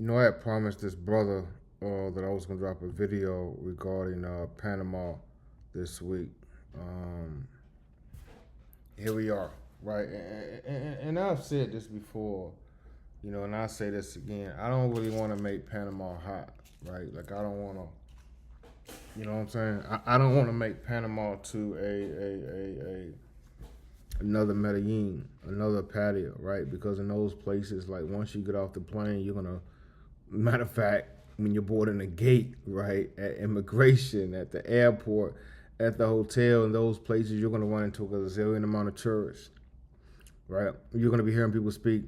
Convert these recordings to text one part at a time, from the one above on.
I had promised this brother that I was gonna drop a video regarding Panama this week. Um, Here we are, right? And I've said this before, and I'll say this again. I don't really want to make Panama hot, right? Like I don't want to, you know what I'm saying? I don't want to make Panama to a another Medellin, another patio, right? Because in those places, like once you get off the plane, you're gonna, matter of fact, when you're boarding the gate, right, at immigration, at the airport, at the hotel, in those places, you're gonna run into a gazillion amount of tourists, right? You're gonna be hearing people speak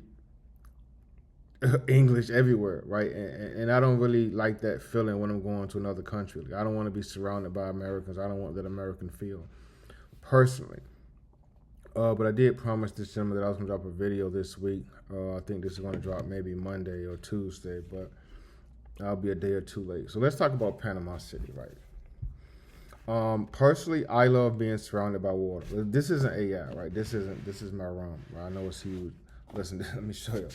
English everywhere, right? And I don't really like that feeling when I'm going to another country. Like, I don't want to be surrounded by Americans. I don't want that American feel, personally. But I did promise this gentleman that I was going to drop a video this week. I think this is going to drop maybe Monday or Tuesday, but I'll be a day or two late. So let's talk about Panama City, right? Personally, I love being surrounded by water. This isn't AI, right? This is my room. Right? I know it's huge. Listen, let me show you.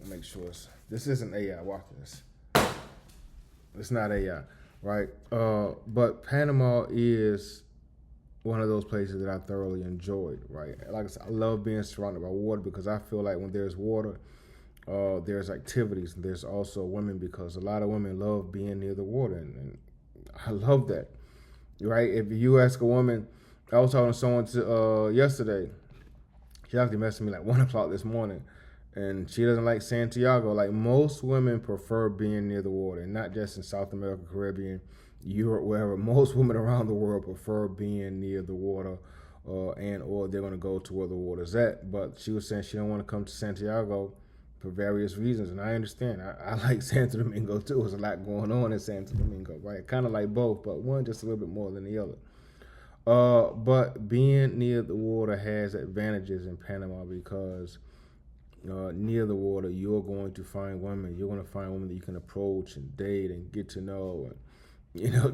Make sure this isn't AI. Watch this. It's not AI, right? But Panama is one of those places that I thoroughly enjoyed, right? Like I said, I love being surrounded by water because I feel like when there's water, there's activities, and there's also women, because a lot of women love being near the water, and I love that, right? If you ask a woman, I was talking to someone yesterday. She actually messaged me like 1 o'clock this morning, and she doesn't like Santiago. Like most women prefer being near the water, and not just in South America, Caribbean, Europe, wherever. Most women around the world prefer being near the water, or they're going to go to where the water's at. But she was saying she don't want to come to Santiago for various reasons, and I understand. I like Santo Domingo too. There's a lot going on in Santo Domingo, right? Kind of like both, but one just a little bit more than the other. But being near the water has advantages in Panama because near the water, you're going to find women. You're going to find women that you can approach and date and get to know, and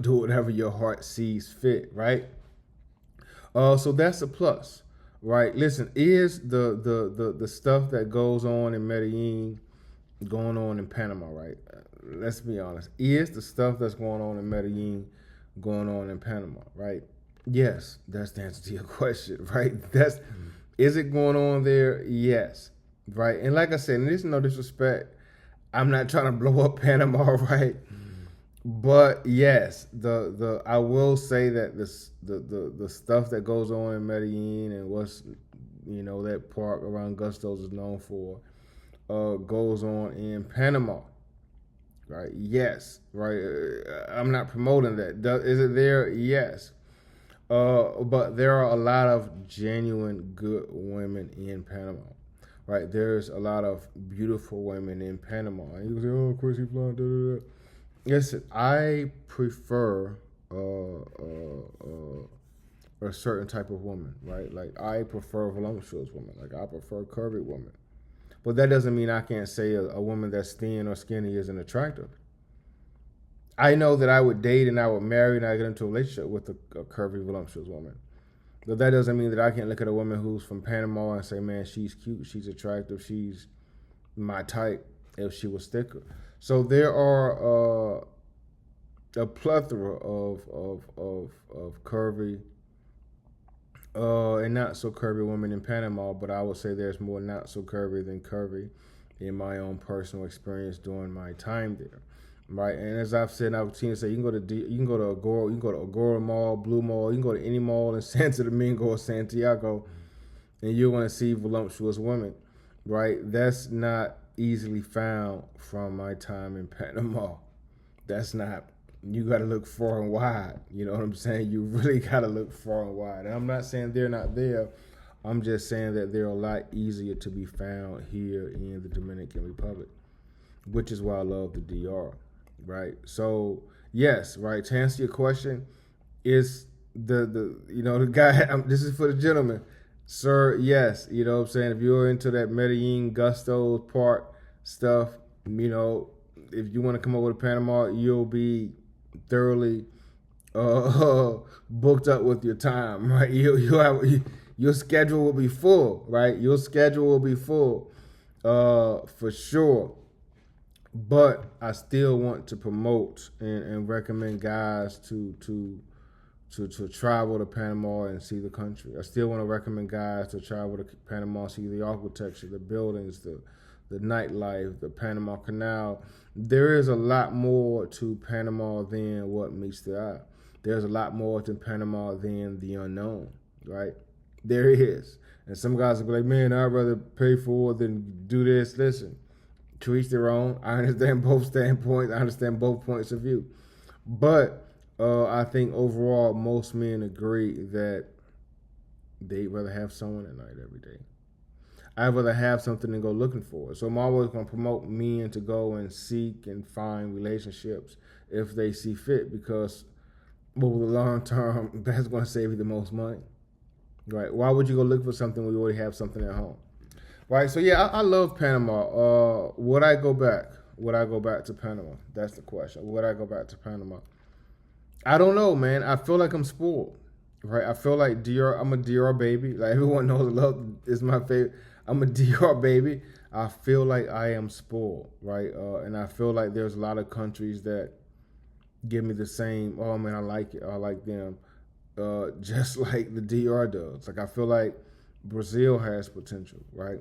do whatever your heart sees fit, right? So that's a plus, right? Listen, is the stuff that goes on in Medellin going on in Panama, right? Let's be honest. Is the stuff that's going on in Medellin going on in Panama, right? Yes, that's the answer to your question, right? Is it going on there? Yes, right. And like I said, and this is no disrespect, I'm not trying to blow up Panama, right? But yes, the I will say that the stuff that goes on in Medellin and what's that park around Gustos is known for goes on in Panama, right? Yes, right. I'm not promoting that. Is it there? Yes. But there are a lot of genuine good women in Panama, right? There's a lot of beautiful women in Panama. And you can say, "Oh, Chrissy Blonde." Da, da, da. Listen, I prefer a certain type of woman, right? Like I prefer voluptuous women. Like I prefer curvy women. But that doesn't mean I can't say a woman that's thin or skinny isn't attractive. I know that I would date and I would marry and I get into a relationship with a curvy, voluptuous woman. But that doesn't mean that I can't look at a woman who's from Panama and say, man, she's cute, she's attractive, she's my type if she was thicker. So there are a plethora of curvy and not so curvy women in Panama, but I would say there's more not so curvy than curvy in my own personal experience during my time there. Right, and as I've said, I've seen say you can go to Agora, you can go to Agora Mall, Blue Mall, you can go to any mall in Santo Domingo or Santiago, and you're going to see voluptuous women, right? That's not easily found from my time in Panama. That's not. You got to look far and wide. You know what I'm saying? You really got to look far and wide. And I'm not saying they're not there. I'm just saying that they're a lot easier to be found here in the Dominican Republic, which is why I love the DR. Right. So yes, right. To answer your question, is the guy? This is for the gentleman, sir. Yes, you know what I'm saying. If you're into that Medellin Gusto Park stuff, if you want to come over to Panama, you'll be thoroughly booked up with your time. Right. Your schedule will be full. Right. Your schedule will be full. For sure. But I still want to promote and recommend guys to travel to Panama and see the country. I still want to recommend guys to travel to Panama, see the architecture, the buildings, the nightlife, the Panama Canal. There is a lot more to Panama than what meets the eye. There's a lot more to Panama than the unknown, right? There is. And some guys will be like, man, I'd rather pay for it than do this. Listen, to each their own. I understand both standpoints. I understand both points of view. But I think overall, most men agree that they'd rather have someone at night every day. I'd rather have something than go looking for it. So I'm always going to promote men to go and seek and find relationships if they see fit, because over the long term, that's going to save you the most money. Right? Why would you go look for something when you already have something at home? Right? So yeah, I love Panama. Would I go back? Would I go back to Panama? That's the question. Would I go back to Panama? I don't know, man. I feel like I'm spoiled, right? I feel like I'm a DR baby. Like everyone knows, love is my favorite. I'm a DR baby. I feel like I am spoiled, right? And I feel like there's a lot of countries that give me the same. Oh man, I like it. I like them, just like the DR does. Like I feel like Brazil has potential, right?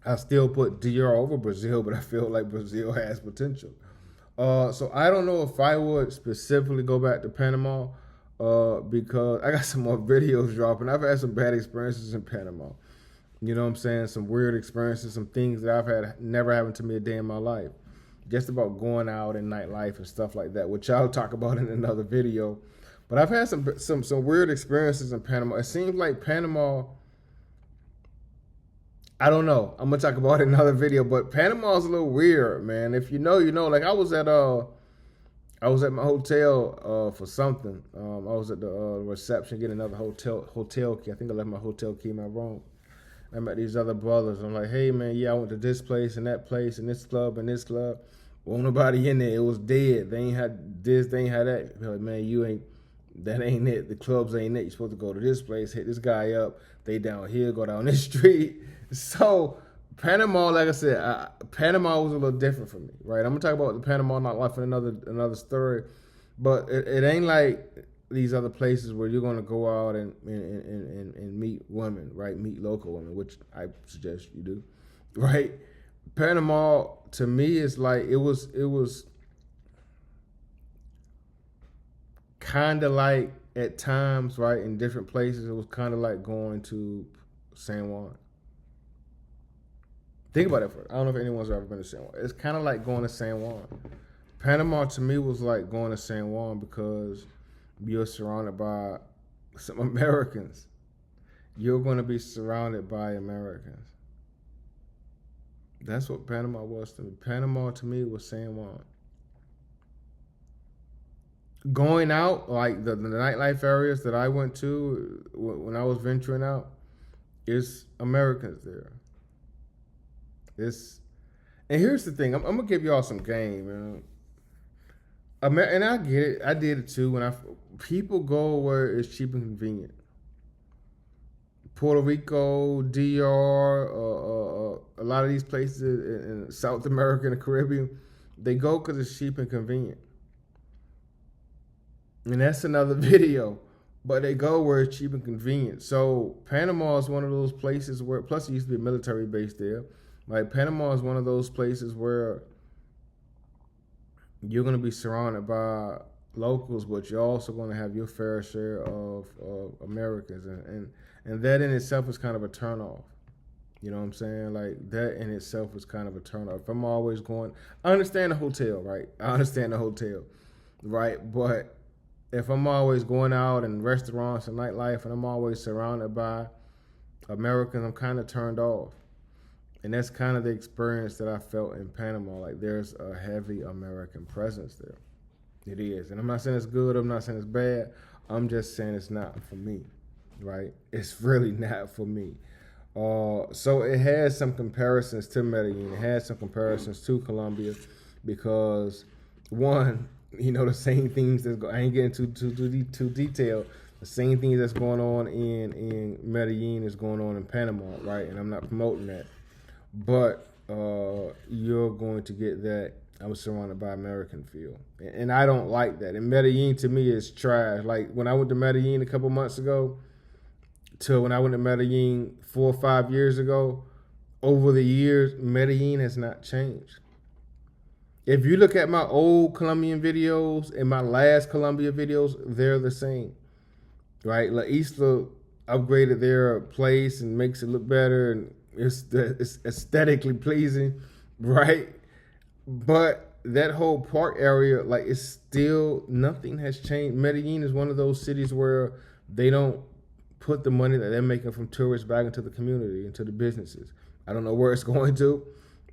I still put DR over Brazil, but I feel like Brazil has potential. So I don't know if I would specifically go back to Panama, because I got some more videos dropping. I've had some bad experiences in Panama. You know what I'm saying? Some weird experiences, some things that I've had never happened to me a day in my life. Just about going out and nightlife and stuff like that, which I'll talk about in another video. But I've had some weird experiences in Panama. It seems like Panama, I don't know. I'm gonna talk about it in another video, but Panama's a little weird, man. If you know, you know. Like I was at my hotel for something. I was at the reception getting another hotel key. I think I left my hotel key in my room. I met these other brothers. I'm like, hey man, yeah, I went to this place and that place and this club and this club. Won't nobody in there. It was dead. They ain't had this. They ain't had that. Like, man, that ain't it. The clubs ain't it. You're supposed to go to this place, hit this guy up. They down here, go down this street. So Panama, like I said, Panama was a little different for me, right? I'm gonna talk about the Panama nightlife in another story, but it ain't like these other places where you're gonna go out and meet women, right? Meet local women, which I suggest you do, right? Panama to me is like it was kind of like at times, right, in different places, it was kind of like going to San Juan. Think about it for it. I don't know if anyone's ever been to San Juan. It's kind of like going to San Juan. Panama to me was like going to San Juan because you're surrounded by some Americans. You're going to be surrounded by Americans. That's what Panama was to me. Panama to me was San Juan. Going out, like the nightlife areas that I went to when I was venturing out, it's Americans there. And here's the thing. I'm gonna give y'all some game, man. And I get it. I did it too. People go where it's cheap and convenient. Puerto Rico, DR, a lot of these places in South America and the Caribbean, they go because it's cheap and convenient. And that's another video. But they go where it's cheap and convenient. So Panama is one of those places where, plus it used to be a military base there. Like Panama is one of those places where you're going to be surrounded by locals, but you're also going to have your fair share of Americans, and that in itself is kind of a turnoff. You know what I'm saying? Like that in itself is kind of a turnoff. If I'm always going, I understand the hotel, right? I understand the hotel, right? But if I'm always going out in restaurants and nightlife, and I'm always surrounded by Americans, I'm kind of turned off. And that's kind of the experience that I felt in Panama. Like there's a heavy American presence there. It is. And I'm not saying it's good. I'm not saying it's bad. I'm just saying it's not for me, right? It's really not for me. So it has some comparisons to Medellin. It has some comparisons to Colombia because, one, you know, the same things that's I ain't getting too detailed. The same thing that's going on in Medellin is going on in Panama, right? And I'm not promoting that. But you're going to get that I'm surrounded by American feel. And I don't like that. And Medellin to me is trash. Like when I went to Medellin a couple months ago to when I went to Medellin 4 or 5 years ago, over the years, Medellin has not changed. If you look at my old Colombian videos and my last Colombia videos, they're the same, right? La Isla upgraded their place and makes it look better, and it's aesthetically pleasing, right? But that whole park area, like, it's still, nothing has changed. Medellin is one of those cities where they don't put the money that they're making from tourists back into the community, into the businesses. I don't know where it's going to.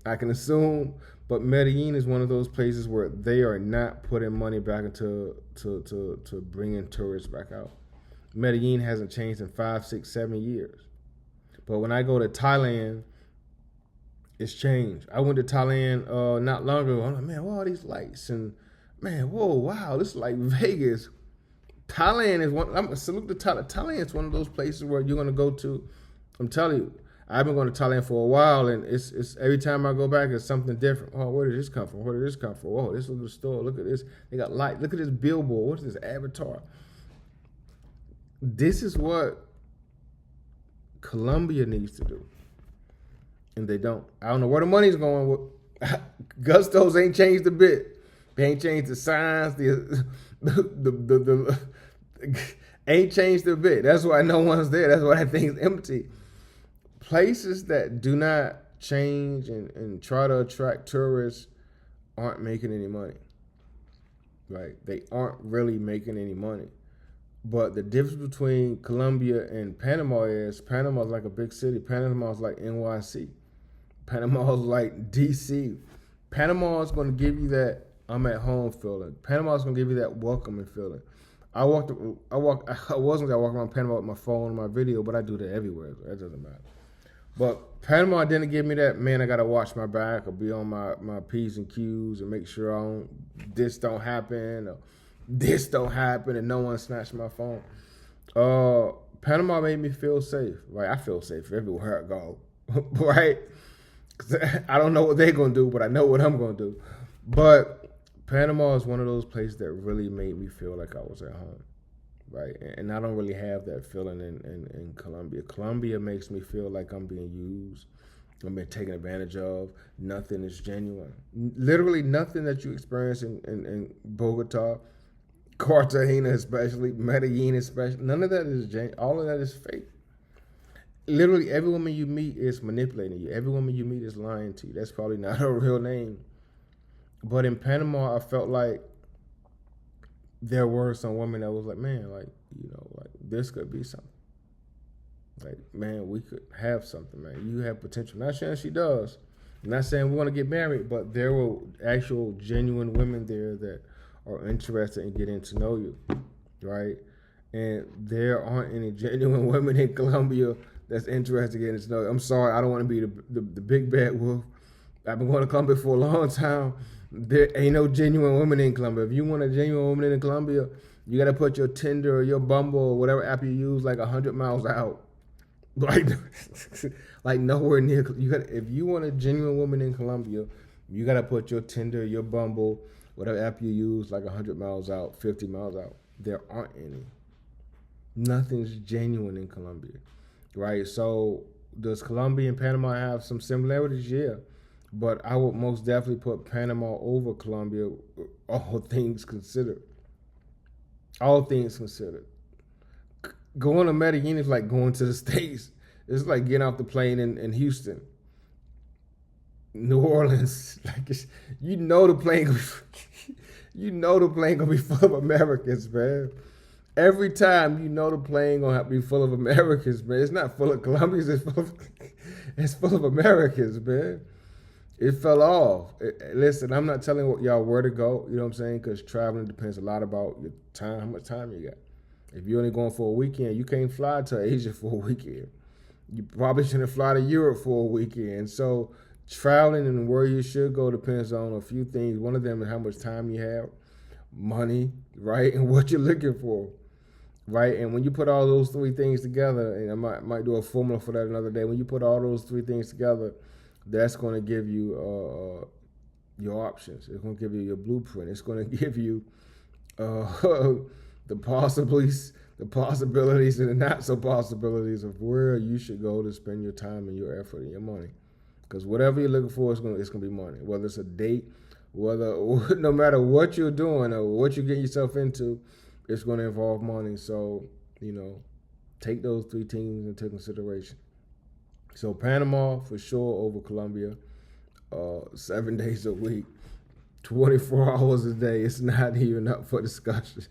I can assume, but Medellin is one of those places where they are not putting money back into to bringing tourists back out. Medellin hasn't changed in 5, 6, 7 years. But when I go to Thailand, it's changed. I went to Thailand not long ago. I'm like, man, what are all these lights? And man, whoa, wow, this is like Vegas. Thailand is one. I'm salute to Thailand. Thailand is one of those places where you're gonna go to. I'm telling you, I've been going to Thailand for a while, and it's every time I go back, it's something different. Oh, where did this come from? Where did this come from? Oh, this little store. Look at this. They got light. Look at this billboard. What's this avatar? This is what Colombia needs to do, and they don't. I don't know where the money's going. Gusto's ain't changed a bit. They ain't changed the signs. The ain't changed a bit. That's why no one's there. That's why that thing's empty. Places that do not change and try to attract tourists aren't making any money, right? They aren't really making any money. But the difference between Colombia and Panama is Panama's like a big city. Panama's like NYC. Panama's like DC. Panama's going to give you that I'm at home feeling. Panama's going to give you that welcoming feeling. I wasn't going to walk around Panama with my phone and my video, but I do that everywhere. So that doesn't matter. But Panama didn't give me that, man, I got to watch my back or be on my P's and Q's and make sure this don't happen or this don't happen and no one snatched my phone. Panama made me feel safe, right? I feel safe everywhere I go, right? 'Cause I don't know what they're going to do, but I know what I'm going to do. But Panama is one of those places that really made me feel like I was at home. Right, and I don't really have that feeling in Colombia. Colombia makes me feel like I'm being used, I'm being taken advantage of. Nothing is genuine. Literally nothing that you experience in Bogota, Cartagena especially, Medellin especially, none of that is genuine. All of that is fake. Literally every woman you meet is manipulating you. Every woman you meet is lying to you. That's probably not her real name. But in Panama, I felt like there were some women that was like, man, like, you know, like this could be something. Like, man, we could have something, man. You have potential. Not saying she does. I'm not saying we want to get married, but there were actual genuine women there that are interested in getting to know you, right? And there aren't any genuine women in Colombia that's interested in getting to know you. I'm sorry, I don't want to be the big bad wolf. I've been going to Colombia for a long time. There ain't no genuine women in Colombia. If you want a genuine woman in Colombia, you got to put your Tinder or your Bumble or whatever app you use like 100 miles out. Like nowhere near. If you want a genuine woman in Colombia, you got to put your Tinder, your Bumble, whatever app you use like 100 miles out, 50 miles out. There aren't any. Nothing's genuine in Colombia, right? So does Colombia and Panama have some similarities? Yeah. But I would most definitely put Panama over Colombia, all things considered. All things considered. Going to Medellin is like going to the States. It's like getting off the plane in Houston. New Orleans. Like you know the plane gonna be full of Americans, man. Every time you know the plane gonna be full of Americans, man. It's not full of Colombians, it's full of Americans, man. It fell off. Listen, I'm not telling y'all where to go, you know what I'm saying? Because traveling depends a lot about your time, how much time you got. If you're only going for a weekend, you can't fly to Asia for a weekend. You probably shouldn't fly to Europe for a weekend. So traveling and where you should go depends on a few things. One of them is how much time you have, money, right? And what you're looking for, right? And when you put all those three things together, and I might do a formula for that another day. When you put all those three things together, that's going to give you your options. It's going to give you your blueprint. It's going to give you the possibilities and the not so possibilities of where you should go to spend your time and your effort and your money. Because whatever you're looking for, it's going to be money. Whether it's a date, no matter what you're doing or what you're getting yourself into, it's going to involve money. So, take those three things into consideration. So Panama for sure over Colombia, 7 days a week, 24 hours a day. It's not even up for discussion.